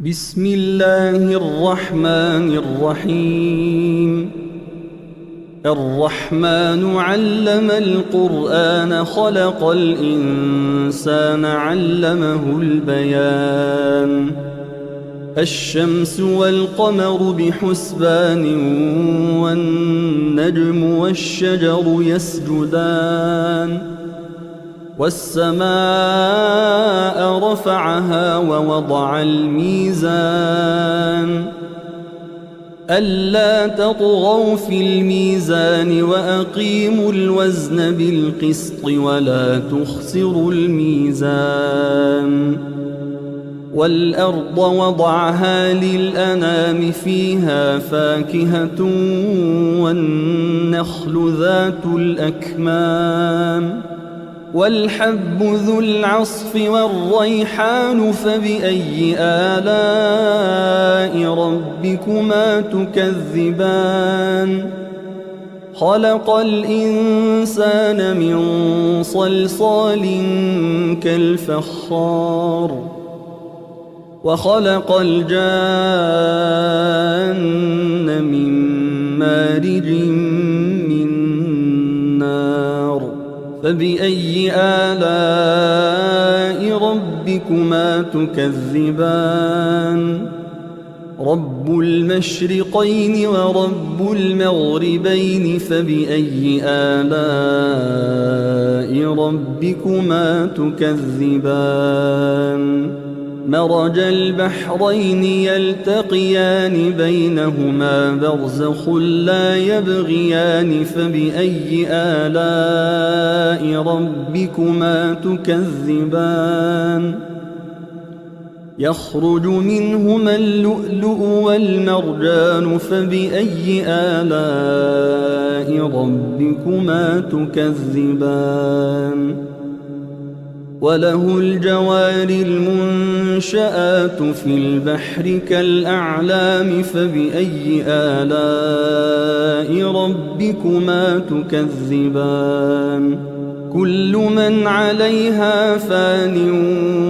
بسم الله الرحمن الرحيم. الرحمن علم القرآن خلق الإنسان علمه البيان. الشمس والقمر بحسبان والنجم والشجر يسجدان والسماء رفعها ووضع الميزان ألا تطغوا في الميزان وأقيموا الوزن بالقسط ولا تخسروا الميزان. والأرض وضعها للأنام فيها فاكهة والنخل ذات الأكمام والحب ذو العصف والريحان فبأي آلاء ربكما تكذبان. خلق الإنسان من صلصال كالفخار وخلق الجان من مارج من نار فبأي آلاء ربكما تكذبان. رب المشرقين ورب المغربين فبأي آلاء ربكما تكذبان. مرج البحرين يلتقيان بينهما برزخ لا يبغيان فبأي آلاء ربكما تكذبان. يخرج منهما اللؤلؤ والمرجان فبأي آلاء ربكما تكذبان. وله الجوار المنشآت في البحر كالأعلام فبأي آلاء ربكما تكذبان. كل من عليها فان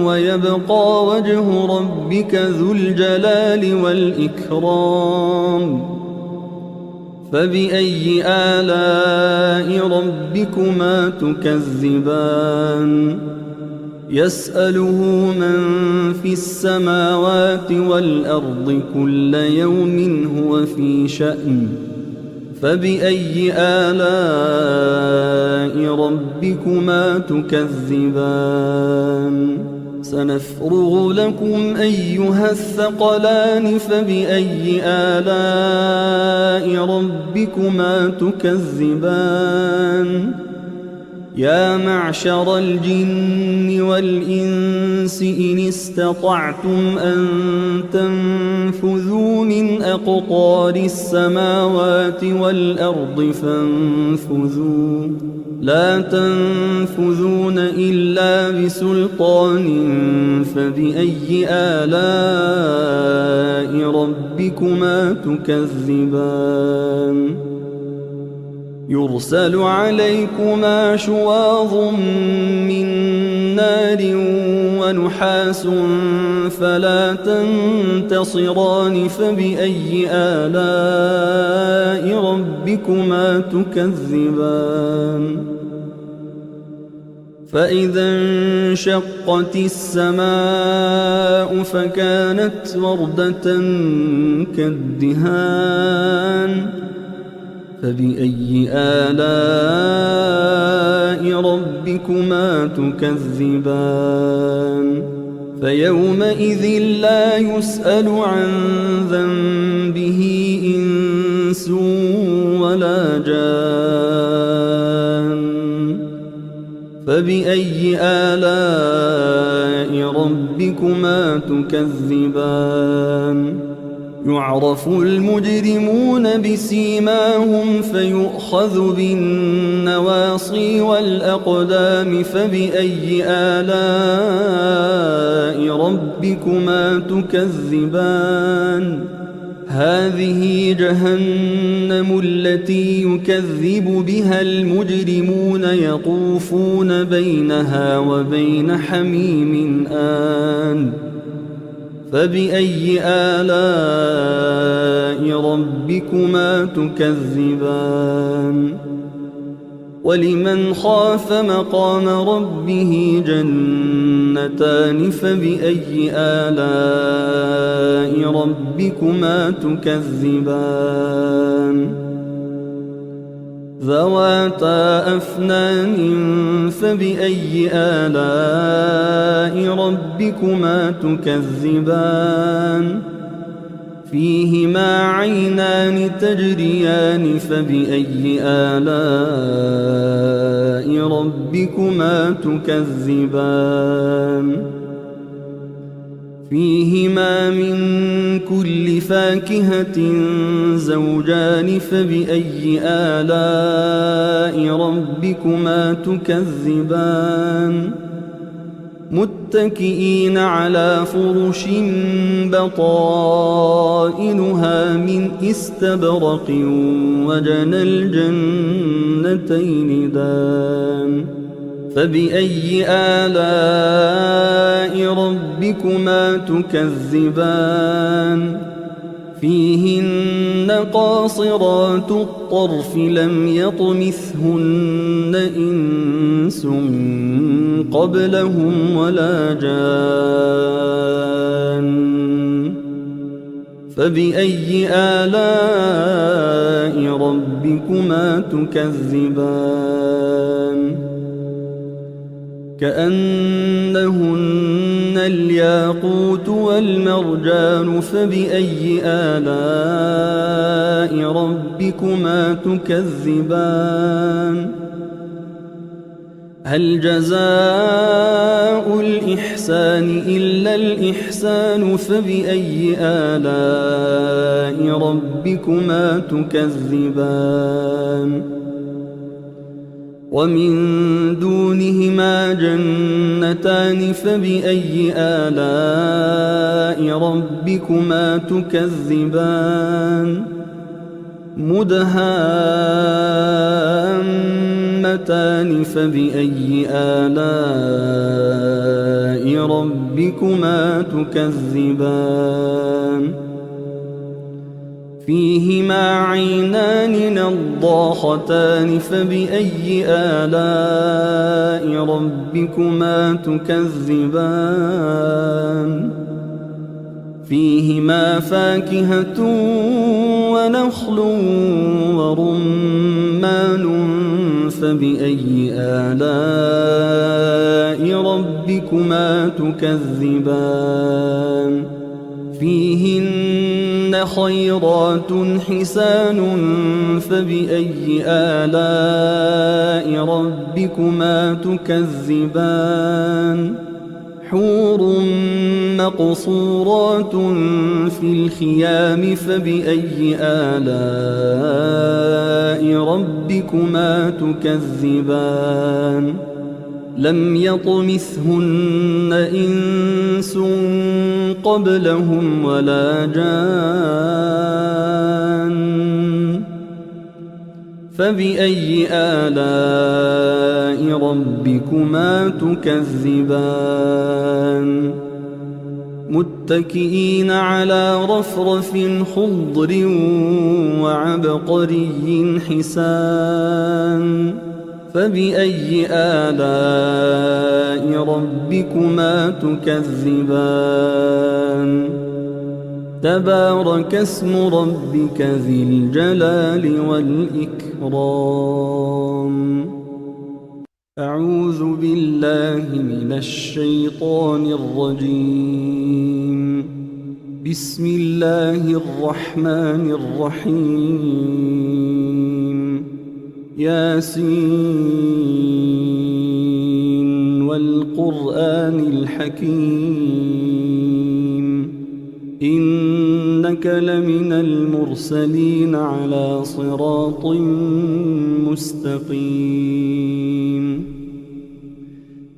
ويبقى وجه ربك ذو الجلال والإكرام فبأي آلاء ربكما تكذبان. يسأله من في السماوات والأرض كل يوم هو في شأن فبأي آلاء ربكما تكذبان. سنفرغ لكم أيها الثقلان فبأي آلاء ربكما تكذبان. يا معشر الجن والإنس إن استطعتم أن تنفذوا من أقطار السماوات والأرض فانفذوا لا تنفذون إلا بسلطان فبأي آلاء ربكما تكذبان. يرسل عليكما شواظ من نار ونحاس فلا تنتصران فبأي آلاء ربكما تكذبان. فإذا انشقت السماء فكانت وردة كالدهان فبأي آلاء ربكما تكذبان. فيومئذ لا يسأل عن ذنبه إنس ولا جان فبأي آلاء ربكما تكذبان. يعرف المجرمون بسيماهم فيؤخذ بالنواصي والأقدام فبأي آلاء ربكما تكذبان. هذه جهنم التي يكذب بها المجرمون يطوفون بينها وبين حميم آن فبأي آلاء ربكما تكذبان ولمن خاف مقام ربه جنتان فبأي آلاء ربكما تكذبان ذواتا أفنان فبأي آلاء ربكما تكذبان فيهما عينان تجريان فبأي آلاء ربكما تكذبان فيهما من كل فاكهة زوجان فبأي آلاء ربكما تكذبان متكئين على فرش بطائنها من استبرق وجنى الجنتين دان فبأي آلاء ربكما تكذبان فيهن قاصرات الطرف لم يطمثهن إنس قبلهم ولا جان فبأي آلاء ربكما تكذبان كأنهن الياقوت والمرجان فبأي آلاء ربكما تكذبان هل جزاء الإحسان إلا الإحسان فبأي آلاء ربكما تكذبان ومن دونهما جنتان فبأي آلاء ربكما تكذبان مدهامتان فبأي آلاء ربكما تكذبان فيهما عينان نضاختان فبأي آلاء ربكما تكذبان فيهما فاكهة ونخل ورمان فبأي آلاء ربكما تكذبان فيهن خيرات حسان فبأي آلاء ربكما تكذبان حور مقصورات في الخيام فبأي آلاء ربكما تكذبان لم يطمثهن إنس قبلهم ولا جان فبأي آلاء ربكما تكذبان متكئين على رفرف خضر وعبقري حسان فبأي آلاء ربكما تكذبان تبارك اسم ربك ذي الجلال والإكرام أعوذ بالله من الشيطان الرجيم بسم الله الرحمن الرحيم ياسين والقرآن الحكيم إنك لمن المرسلين على صراط مستقيم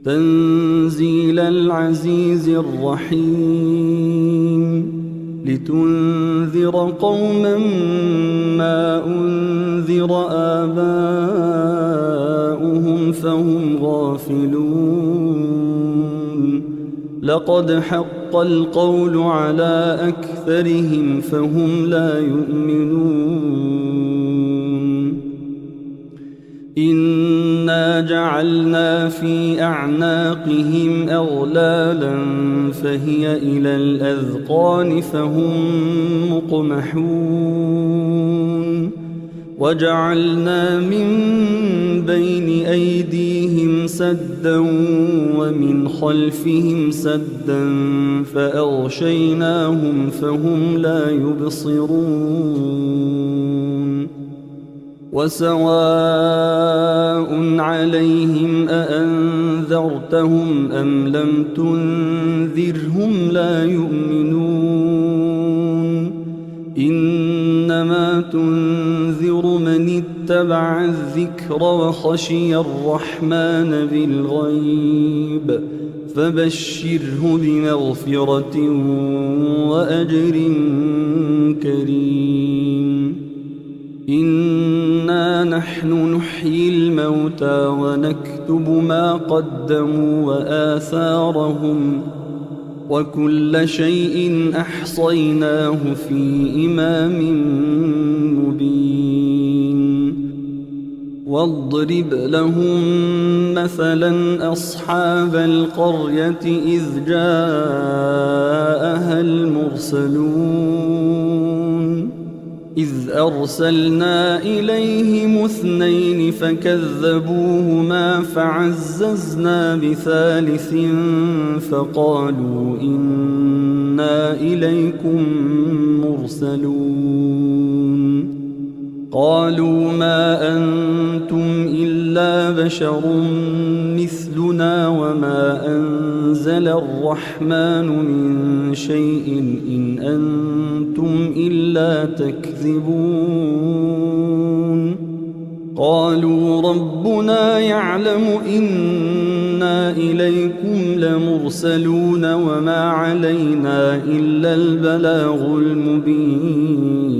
تنزيل العزيز الرحيم لتنذر قوما ما أنذر آباؤهم فهم غافلون لقد حق ويبقى القول على أكثرهم فهم لا يؤمنون إنا جعلنا في أعناقهم أغلالا فهي إلى الأذقان فهم مقمحون وجعلنا من بين أيديهم سدا ومن خلفهم سدا فأغشيناهم فهم لا يبصرون وسواء عليهم أأنذرتهم أم لم تنذرهم لا يؤمنون إنما تنذر من اتبع الذكر وخشي الرحمن بالغيب فبشره بمغفرة وأجر كريم إنا نحن نحيي الموتى ونكتب ما قدموا وآثارهم وكل شيء أحصيناه في إمام مبين واضرب لهم مثلا أصحاب القرية إذ جاءها المرسلون إذ أرسلنا إليهم 2 فكذبوهما فعززنا ب3 فقالوا إنا إليكم مرسلون قالوا ما أنتم إلا بشر مثلنا وما أنزل الرحمن من شيء إن أنتم إلا تكذبون قالوا ربنا يعلم إنا إليكم لمرسلون وما علينا إلا البلاغ المبين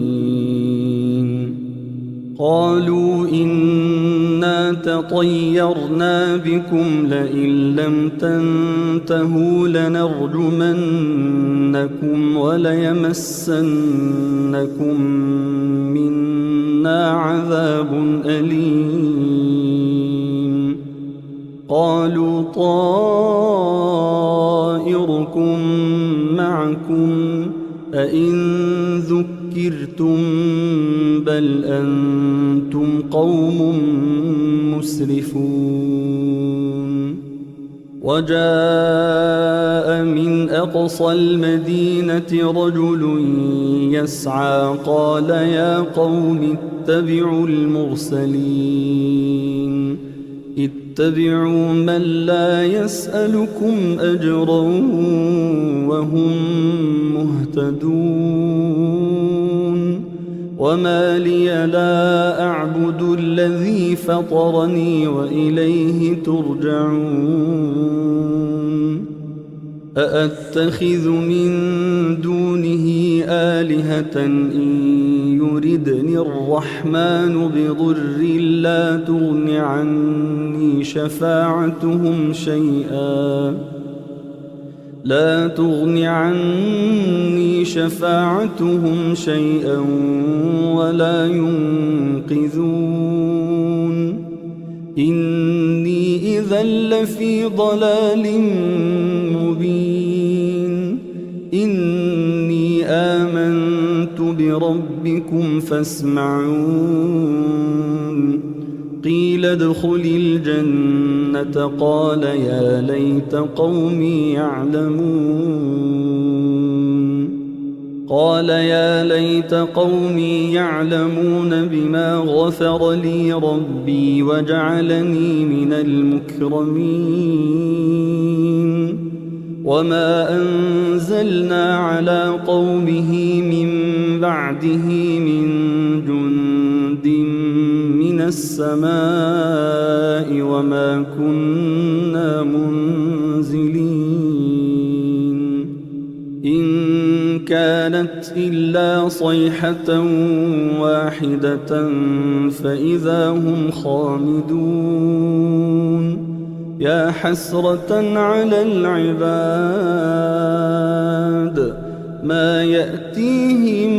قالوا إنا تطيرنا بكم لئن لم تنتهوا لنرجمنكم وليمسنكم منا عذاب أليم قالوا طائركم معكم أئن ذكرتم بل أنتم قوم مسرفون وجاء من أقصى المدينة رجل يسعى قال يا قوم اتبعوا المرسلين اتبعوا من لا يسألكم أجرا وهم مهتدون وما لي لا أعبد الذي فطرني وإليه ترجعون أأتخذ من دونه آلهة إن يردني الرحمن بضر لا تغن عني شفاعتهم شيئا ولا ينقذون إني إذا لفي ضلال مبين إني آمنت بربكم فاسمعون قيل ادخل الجنة قال يا ليت قومي يعلمون بما غفر لي ربي وجعلني من المكرمين وما أنزلنا على قومه من بعده من جند من السماء وما كنا منزلين إن كانت إلا صيحة واحدة فإذا هم خامدون يا حسرة على العباد ما يأتيهم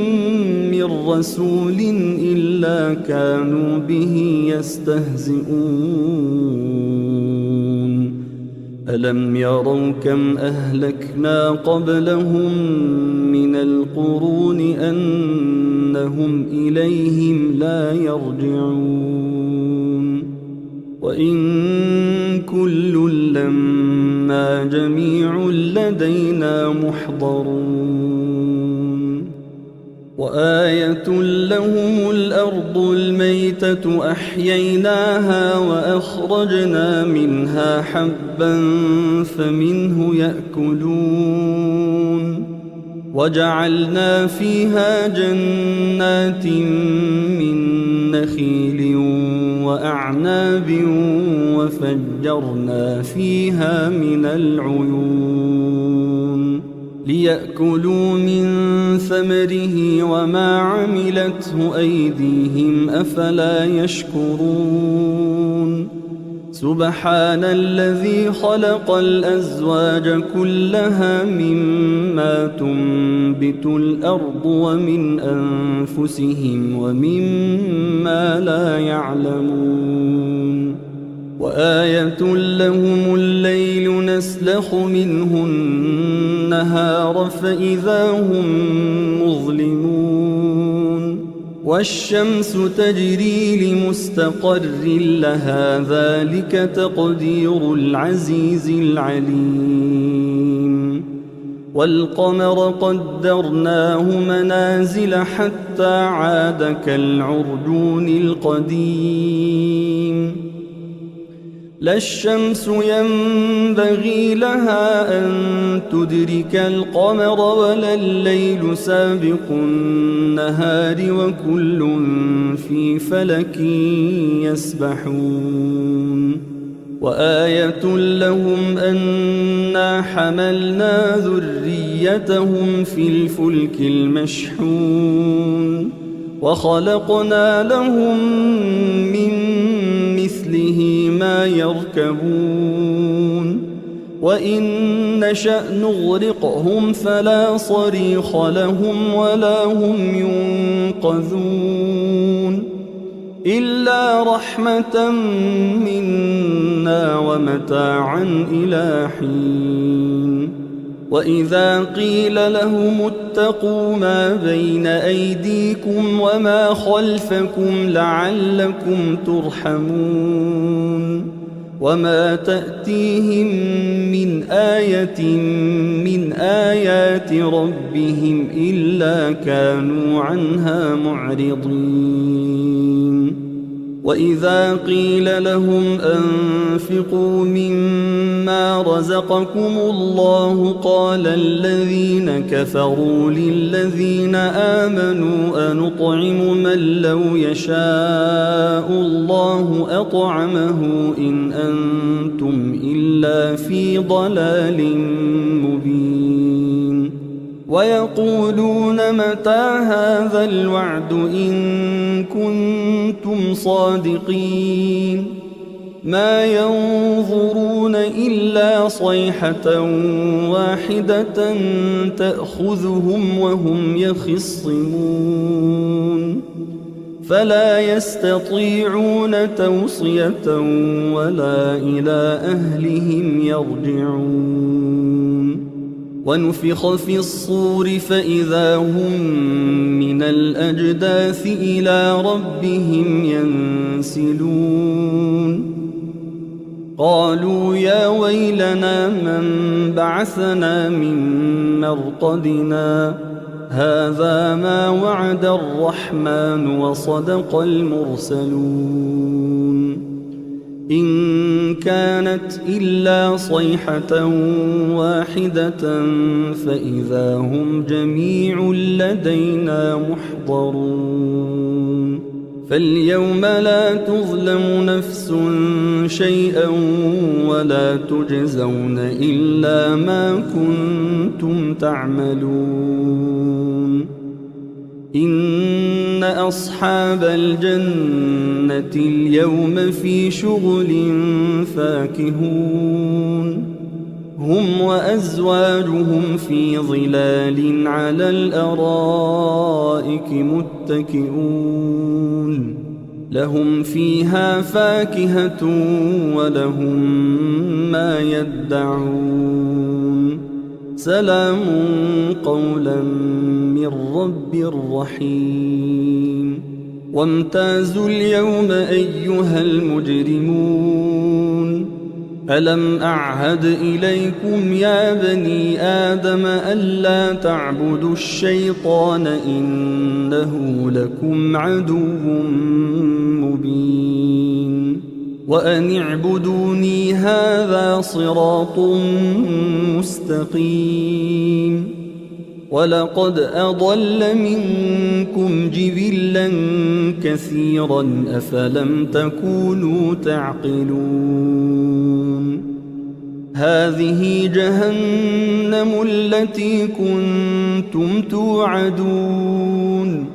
من رسول إلا كانوا به يستهزئون ألم يروا كم أهلكنا قبلهم من القرون أنهم إليهم لا يرجعون وإن كل لما جميع لدينا محضرون وآية لهم الأرض الميتة أحييناها وأخرجنا منها حبا فمنه يأكلون وجعلنا فيها جنات من نخيل وأعناب وفجرنا فيها من العيون ليأكلوا من ثمره وما عملته أيديهم أفلا يشكرون سبحان الذي خلق الأزواج كلها مما تنبت الأرض ومن أنفسهم ومما لا يعلمون وآية لهم الليل نسلخ منه النهار فإذا هم مظلمون والشمس تجري لمستقر لها ذلك تقدير العزيز العليم والقمر قدرناه منازل حتى عاد كالعرجون القديم لا الشمس ينبغي لها أن تدرك القمر ولا الليل سابق النهار وكل في فلك يسبحون وآية لهم أنا حملنا ذريتهم في الفلك المشحون وخلقنا لهم من مثله ما يركبون وإن نشأ نغرقهم فلا صريخ لهم ولا هم ينقذون إلا رحمة منا ومتاعا إلى حين وإذا قيل لهم اتقوا ما بين أيديكم وما خلفكم لعلكم ترحمون وما تأتيهم من آية من آيات ربهم إلا كانوا عنها معرضين وإذا قيل لهم أنفقوا مما رزقكم الله قال الذين كفروا للذين آمنوا أنطعم من لو يشاء الله أطعمه إن أنتم إلا في ضلال مبين ويقولون متى هذا الوعد إن كنتم صادقين ما ينظرون إلا صيحة واحدة تأخذهم وهم يخصمون فلا يستطيعون توصية ولا إلى أهلهم يرجعون ونفخ في الصور فإذا هم من الأجداث إلى ربهم ينسلون قالوا يا ويلنا من بعثنا من مرقدنا هذا ما وعد الرحمن وصدق المرسلون إن كانت إلا صيحة واحدة فإذا هم جميع لدينا محضرون فاليوم لا تظلم نفس شيئا ولا تجزون إلا ما كنتم تعملون إن أصحاب الجنة اليوم في شغل فاكهون هم وأزواجهم في ظلال على الأرائك متكئون لهم فيها فاكهة ولهم ما يدعون سلام قولا من رب رحيم وامتازوا اليوم أيها المجرمون ألم أعهد إليكم يا بني آدم ألا تعبدوا الشيطان إنه لكم عدو مبين وأن اعبدوني هذا صراط مستقيم ولقد أضل منكم جبلا كثيرا أفلم تكونوا تعقلون هذه جهنم التي كنتم توعدون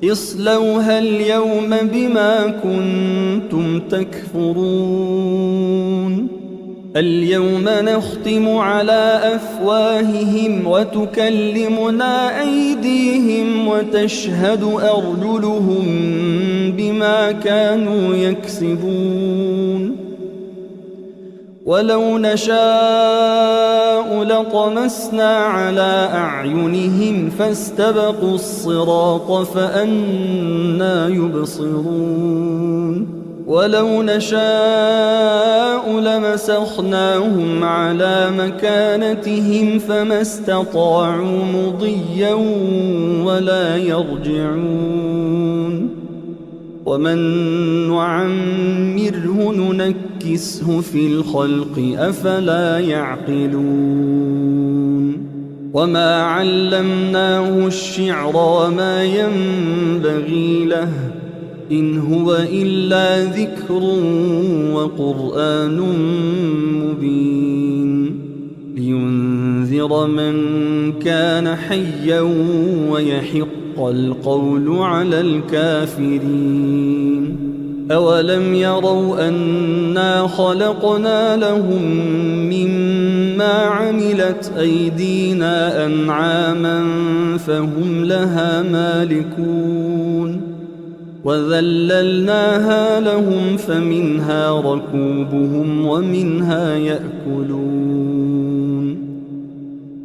اصلوها اليوم بما كنتم تكفرون اليوم نختم على أفواههم وتكلمنا أيديهم وتشهد أرجلهم بما كانوا يكسبون ولو نشاء لطمسنا على أعينهم فاستبقوا الصراط فأنى يبصرون ولو نشاء لمسخناهم على مكانتهم فما استطاعوا مضيا ولا يرجعون ومن نعمره ننكسه في الخلق أفلا يعقلون وما علمناه الشعر وما ينبغي له إن هو إلا ذكر وقرآن مبين لينذر من كان حيا ويحق القول على الكافرين أولم يروا أنا خلقنا لهم مما عملت أيدينا أنعاما فهم لها مالكون وذللناها لهم فمنها ركوبهم ومنها يأكلون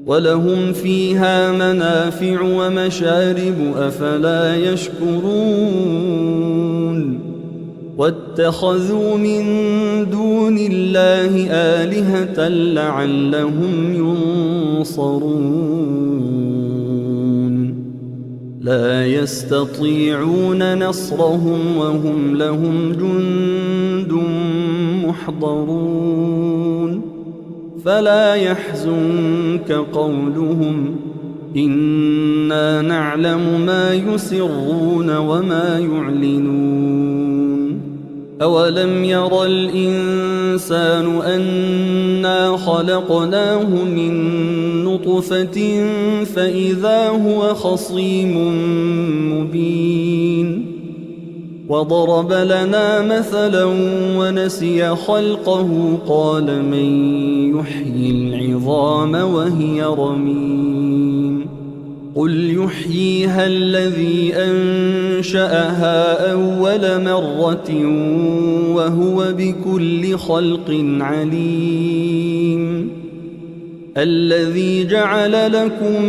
ولهم فيها منافع ومشارب أفلا يشكرون واتخذوا من دون الله آلهة لعلهم ينصرون لا يستطيعون نصرهم وهم لهم جند محضرون فلا يحزنك قولهم إنا نعلم ما يسرون وما يعلنون أولم ير الإنسان أنا خلقناه من نطفة فإذا هو خصيم مبين وضرب لنا مثلا ونسي خلقه قال من يحيي العظام وهي رميم قل يحييها الذي أنشأها أول مرة وهو بكل خلق عليم الذي جعل لكم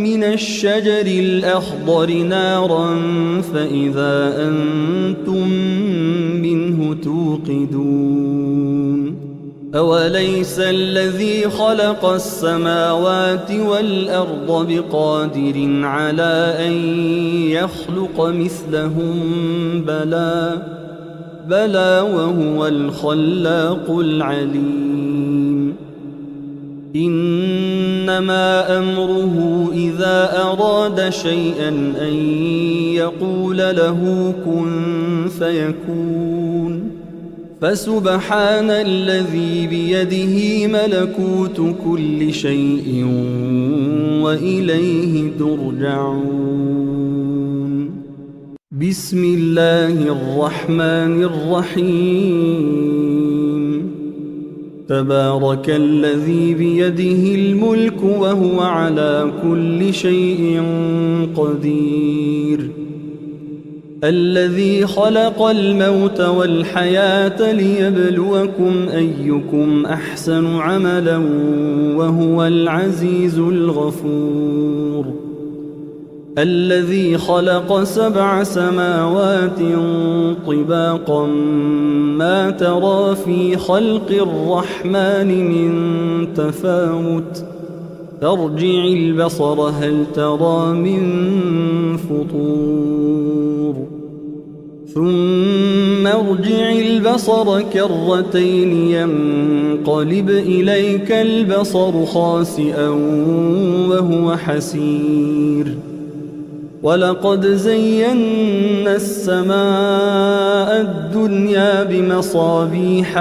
من الشجر الأخضر نارا فإذا أنتم منه توقدون أوليس الذي خلق السماوات والأرض بقادر على أن يخلق مثلهم بلى وهو الخلاق العليم إنما أمره إذا أراد شيئا أن يقول له كن فيكون فسبحان الذي بيده ملكوت كل شيء وإليه ترجعون بسم الله الرحمن الرحيم تبارك الذي بيده الملك وهو على كل شيء قدير الذي خلق الموت والحياة ليبلوكم أيكم أحسن عملا وهو العزيز الغفور الذي خلق 7 سماوات طباقا ما ترى في خلق الرحمن من تفاوت فارجع البصر هل ترى من فطور ثم ارجع البصر كرتين ينقلب إليك البصر خاسئا وهو حسير ولقد زينا السماء الدنيا بمصابيح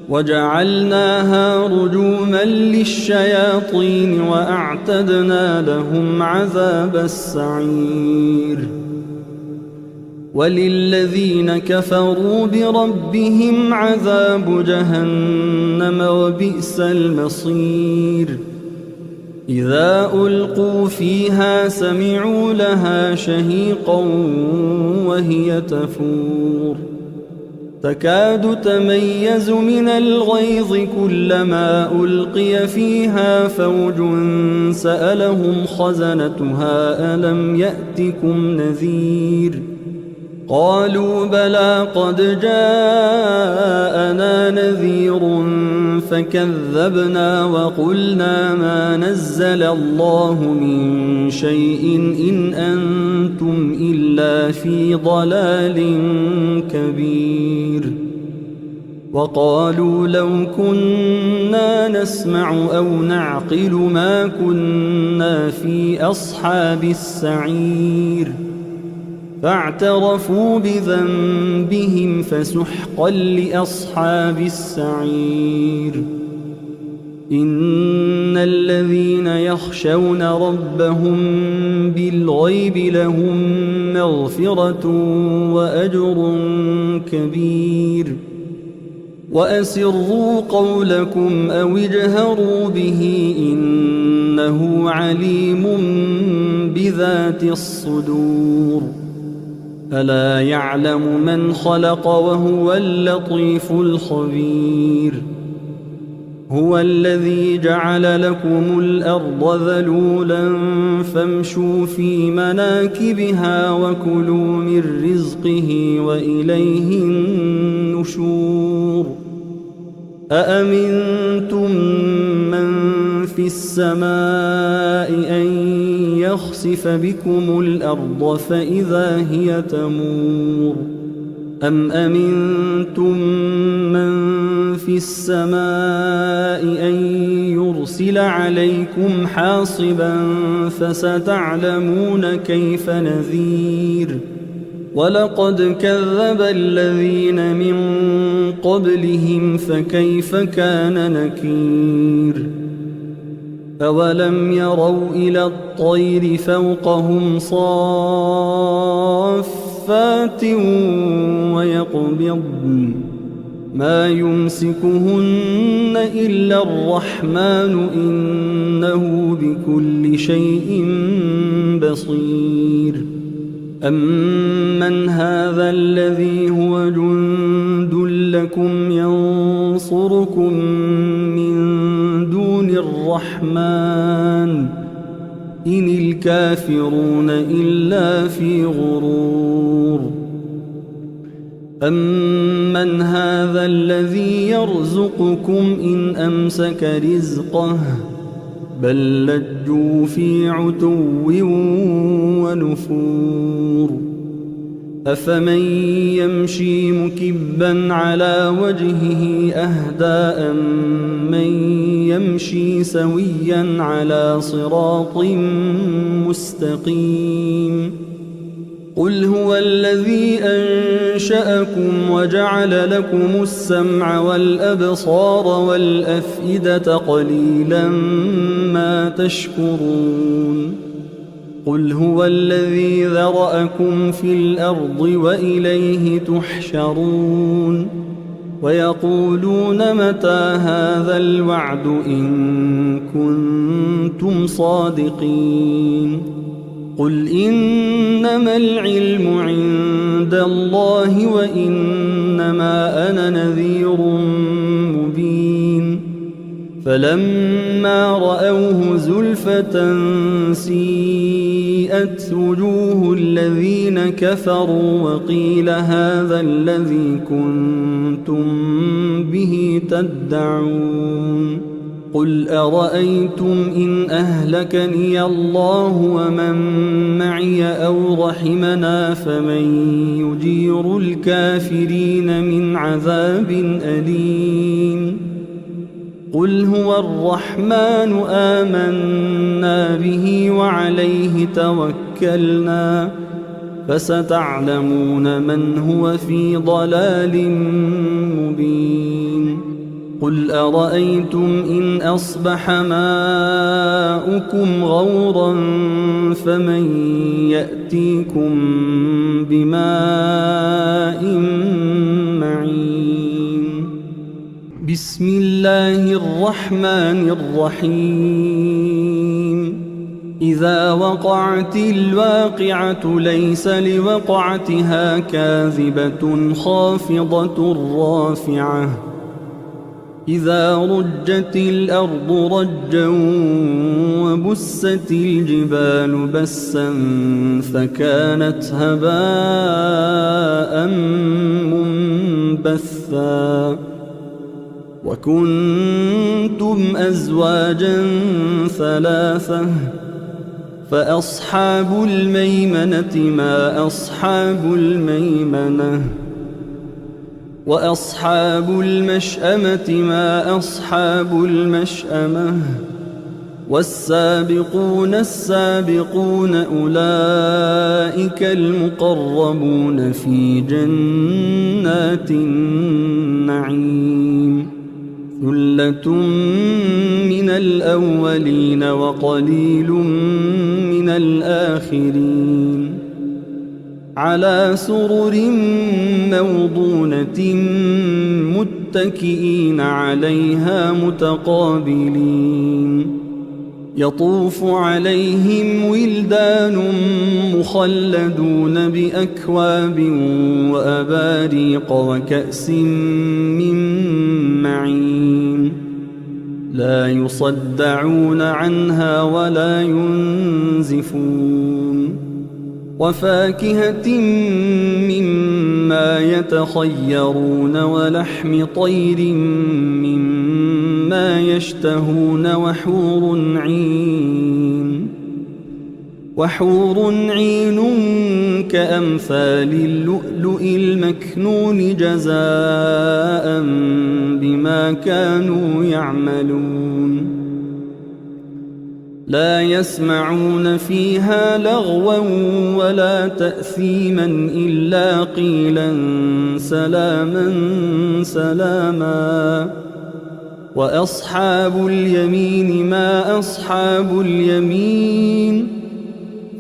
وجعلناها رجوما للشياطين وأعتدنا لهم عذاب السعير وللذين كفروا بربهم عذاب جهنم وبئس المصير إذا ألقوا فيها سمعوا لها شهيقا وهي تفور تكاد تميز من الغيظ كلما ألقي فيها فوج سألهم خزنتها ألم يأتكم نذير قالوا بلى قد جاءنا نذير فكذبنا وقلنا ما نزل الله من شيء إن أنتم إلا في ضلال كبير وقالوا لو كنا نسمع أو نعقل ما كنا في أصحاب السعير فاعترفوا بذنبهم فسحقا لأصحاب السعير إن الذين يخشون ربهم بالغيب لهم مغفرة وأجر كبير وأسروا قولكم أو اجهروا به إنه عليم بذات الصدور ألا يعلم من خلق وهو اللطيف الخبير هو الذي جعل لكم الأرض ذلولا فامشوا في مناكبها وكلوا من رزقه وإليه النشور أأمنتم من في السماء أن يخسف بكم الأرض فإذا هي تمور أم أمنتم من في السماء أن يرسل عليكم حاصبا فستعلمون كيف نذير ولقد كذب الذين من قبلهم فكيف كان نكير أولم يروا إلى الطير فوقهم صافات ويقبضن ما يمسكهن إلا الرحمن إنه بكل شيء بصير أمن هذا الذي هو جند لكم ينصركم من دون الرحمن إن الكافرون إلا في غرور أمن هذا الذي يرزقكم إن أمسك رزقه بل لجوا في عتو ونفور أفمن يمشي مكبا على وجهه أهدى أمن يمشي سويا على صراط مستقيم قل هو الذي أنشأكم وجعل لكم السمع والأبصار والأفئدة قليلا ما تشكرون قل هو الذي ذرأكم في الأرض وإليه تحشرون ويقولون متى هذا الوعد إن كنتم صادقين قل إنما العلم عند الله وإنما أنا نذير مبين فلما رأوه زلفة سيئت وجوه الذين كفروا وقيل هذا الذي كنتم به تدعون قل أرأيتم إن أهلكني الله ومن معي أو رحمنا فمن يجير الكافرين من عذاب أليم قل هو الرحمن آمنا به وعليه توكلنا فستعلمون من هو في ضلال مبين قل أرأيتم إن أصبح ماؤكم غورا فمن يأتيكم بماء معين بسم الله الرحمن الرحيم إذا وقعت الواقعة ليس لوقعتها كاذبة خافضة رافعة إذا رجت الأرض رجا وبست الجبال بسا فكانت هباء منبثا وكنتم أزواجا ثلاثة فأصحاب الميمنة ما أصحاب الميمنة وأصحاب المشأمة ما أصحاب المشأمة والسابقون السابقون أولئك المقربون في جنات النعيم ثلة من الأولين وقليل من الآخرين على سرر موضونة متكئين عليها متقابلين يطوف عليهم ولدان مخلدون بأكواب وأباريق وكأس من معين لا يصدعون عنها ولا ينزفون وفاكهة مما يتخيرون ولحم طير مما يشتهون وحور عين كأمثال اللؤلؤ المكنون جزاء بما كانوا يعملون لا يسمعون فيها لغوا ولا تأثيما إلا قيلا سلاما سلاما وأصحاب اليمين ما أصحاب اليمين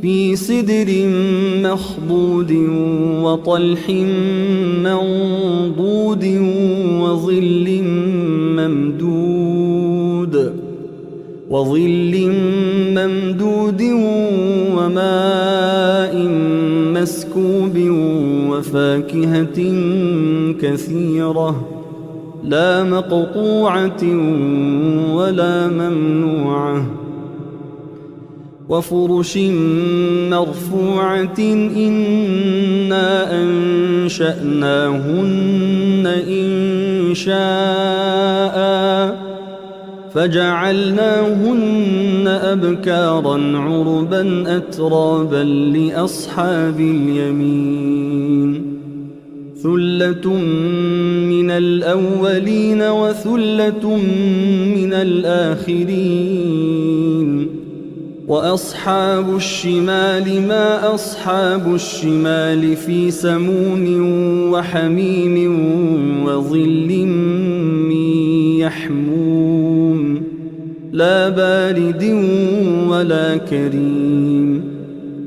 في سدر مخضود وطلح منضود وظل ممدود وماء مسكوب وفاكهة كثيرة لا مقطوعة ولا ممنوعة وفرش مرفوعة إنا أنشأناهن إنشاء فجعلناهن أبكارا عربا أترابا لأصحاب اليمين ثلة من الأولين وثلة من الآخرين وأصحاب الشمال ما أصحاب الشمال في سموم وحميم وظل من يحموم لا بارد ولا كريم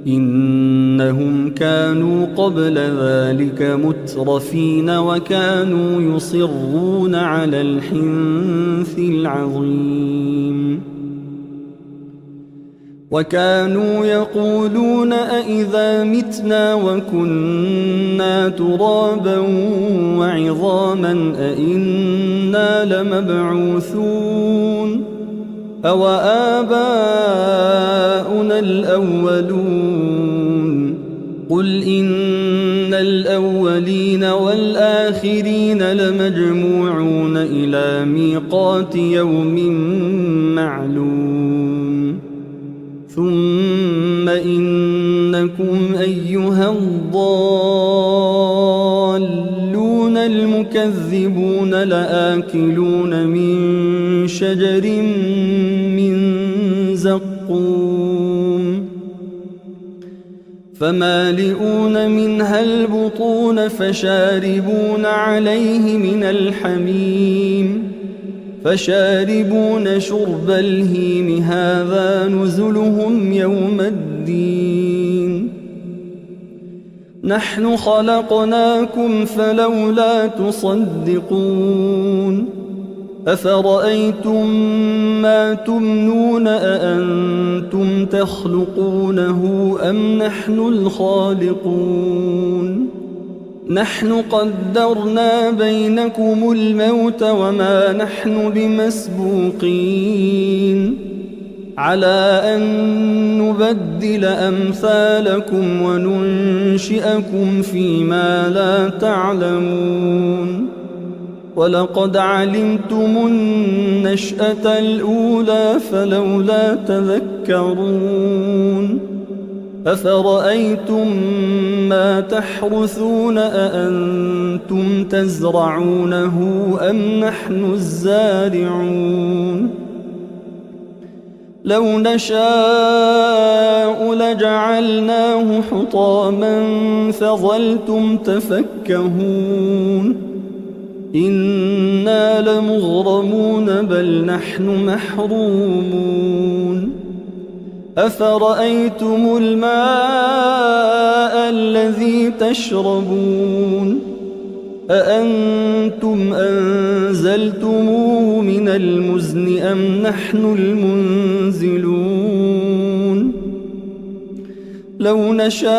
إنهم كانوا قبل ذلك مترفين وكانوا يصرون على الحنث العظيم وكانوا يقولون أإذا متنا وكنا ترابا وعظاما أإنا لمبعوثون أو آباؤنا الأولون قل إن الأولين والآخرين لمجموعون إلى ميقات يوم معلوم ثم إنكم أيها الضالون المكذبون لآكلون من شجر من زقوم فمالئون منها البطون فشاربون عليه من الحميم فشاربون شرب الهيم هذا نزلهم يوم الدين نحن خلقناكم فلولا تصدقون أفرأيتم ما تمنون أأنتم تخلقونه أم نحن الخالقون نحن قدرنا بينكم الموت وما نحن بمسبوقين على أن نبدل أمثالكم وننشئكم فيما لا تعلمون ولقد علمتم النشأة الأولى فلولا تذكرون أفرأيتم ما تحرثون أأنتم تزرعونه أم نحن الزارعون لو نشاء لجعلناه حطاما فظلتم تفكهون إنا لمغرمون بل نحن محرومون أفرأيتم الماء الذي تشربون أأنتم أنزلتموه من المزن أم نحن المنزلون لو نشاء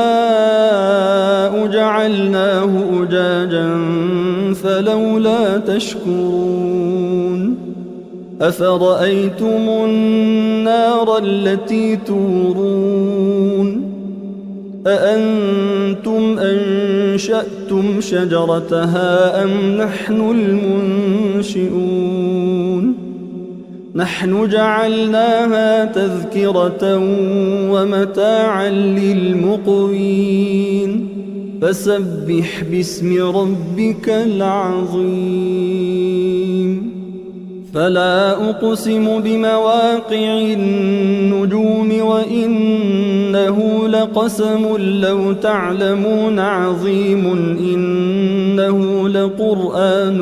جعلناه أجاجا فلولا تشكرون أفرأيتم النار التي تورون أأنتم أنشأتم شجرتها أم نحن المنشئون نحن جعلناها تذكرة ومتاعا للمقوين فسبح باسم ربك العظيم فلا أقسم بمواقع النجوم وإنه لقسم لو تعلمون عظيم إنه لقرآن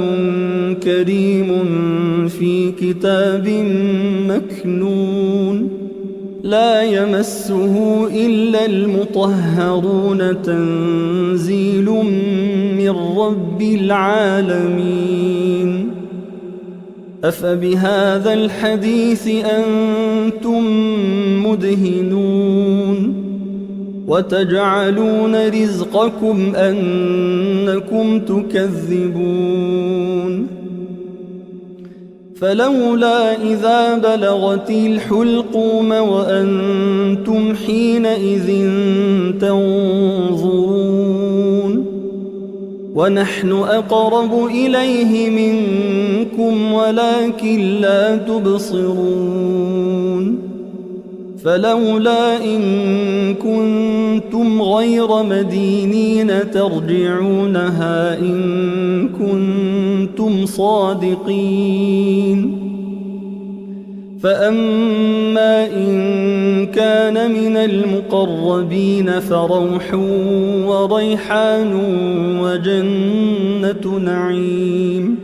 كريم في كتاب مكنون لا يمسه إلا المطهرون تنزيل من رب العالمين أفبهذا الحديث أنتم مدهنون وتجعلون رزقكم أنكم تكذبون فلولا إذا بلغت الحلقوم وأنتم حينئذ تنظرون ونحن أقرب إليه منكم ولكن لا تبصرون فلولا إن كنتم غير مدينين ترجعونها إن كنتم صادقين فأما إن كان من المقربين فروح وريحان وجنة نعيم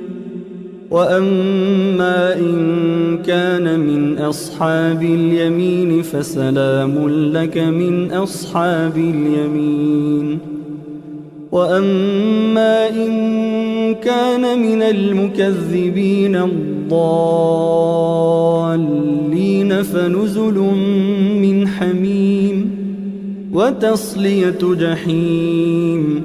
وأما إن كان من أصحاب اليمين فسلام لك من أصحاب اليمين. وأما إن كان من المكذبين الضالين فنزل من حميم وتصلية جحيم.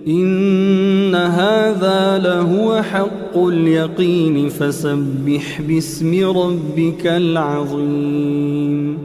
إن هذا لهو حق اليقين فسبح باسم ربك العظيم.